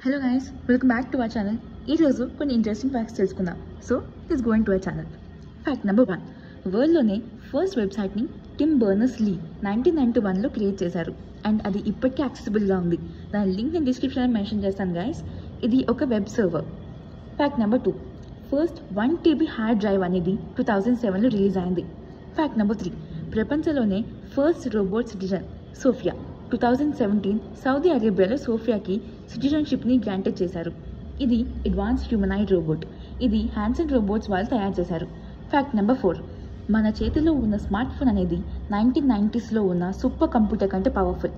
Hello guys, welcome back to our channel. Ee roju కొన్ని interesting facts తెలుసుకుందాం. So let's go into our channel. Fact number 1, వరల్డ్లోనే first వెబ్సైట్ని Tim Berners-Lee 1991లో create చేశారు and అది ఇప్పటికీ యాక్సెసిబుల్గా ఉంది. దాని లింక్ నేను డిస్క్రిప్షన్లో మెన్షన్ చేస్తాను గైస్. ఇది ఒక web server. Fact number 2, first 1 TB hard drive అనేది 2007లో రిలీజ్ అయింది. ఫ్యాక్ట్ నెంబర్ 3, ప్రపంచంలోనే first robot citizen Sophia 2017 Saudi అరేబియాలో సోఫియాకి సిటిజన్షిప్ని గ్రాంటెడ్ చేశారు. ఇది అడ్వాన్స్ హ్యూమనాయిడ్ రోబోట్. ఇది హ్యాన్సన్ రోబోట్స్ వాళ్ళు తయారు చేశారు. ఫ్యాక్ట్ నెంబర్ 4, మన చేతిలో ఉన్న స్మార్ట్ ఫోన్ అనేది 1990sలో ఉన్న సూపర్ కంప్యూటర్ కంటే పవర్ఫుల్.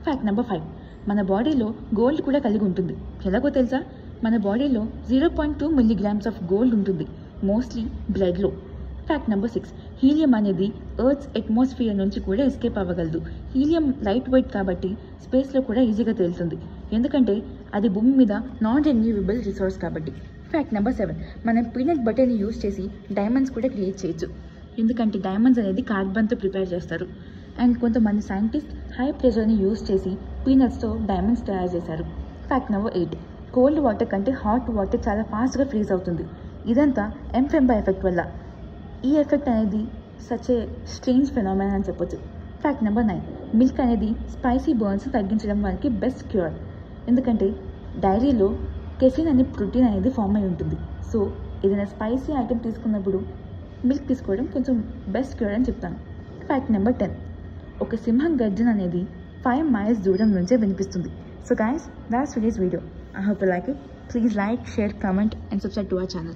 ఫ్యాక్ట్ నెంబర్ 5, మన బాడీలో గోల్డ్ కూడా కలిగి ఉంటుంది. ఎలాగో తెలుసా? మన బాడీలో 0.2 milligrams ఆఫ్ గోల్డ్ ఉంటుంది, మోస్ట్లీ బ్లడ్లో. ఫ్యాక్ట్ నెంబర్ 6, హీలియం అనేది ఎర్త్స్ అట్మాస్ఫియర్ నుంచి కూడా ఎస్కేప్ అవ్వగలదు. హీలియం లైట్ వెయిట్ కాబట్టి స్పేస్లో కూడా ఈజీగా తేలుతుంది, ఎందుకంటే అది భూమి మీద నాన్ రెన్యూవబుల్ రిసోర్స్ కాబట్టి. ఫ్యాక్ట్ నెంబర్ 7, మనం పీనట్ బటర్ని యూజ్ చేసి డైమండ్స్ కూడా క్రియేట్ చేయొచ్చు, ఎందుకంటే డైమండ్స్ అనేది కార్బన్తో ప్రిపేర్ చేస్తారు. అండ్ కొంతమంది సైంటిస్ట్ హై ప్రెషర్ని యూజ్ చేసి పీనట్స్తో డైమండ్స్ తయారు చేశారు. ఫ్యాక్ట్ నెంబర్ 8, కోల్డ్ వాటర్ కంటే హాట్ వాటర్ చాలా ఫాస్ట్గా ఫ్రీజ్ అవుతుంది. ఇదంతా ఎంఫెంబా ఎఫెక్ట్ వల్ల. ఈ ఎఫెక్ట్ అనేది సచ్ ఏ స్ట్రేంజ్ ఫెనామినా అని చెప్పొచ్చు. ఫ్యాక్ట్ నెంబర్ 9, మిల్క్ అనేది స్పైసీ బర్న్స్ తగ్గించడం వారికి బెస్ట్ క్యూర్, ఎందుకంటే డైరీలో కెసిన్ అనే ప్రోటీన్ అనేది ఫామ్ అయి ఉంటుంది. సో ఏదైనా స్పైసీ ఐటెం తీసుకున్నప్పుడు మిల్క్ తీసుకోవడం కొంచెం బెస్ట్ క్యూర్ అని చెప్తాను. ఫ్యాక్ట్ నెంబర్ 10, ఒక సింహం గర్జన అనేది 5 miles దూరం నుంచే వినిపిస్తుంది. So guys, that's today's video. I hope you like it. Please like, share, comment and subscribe to our channel.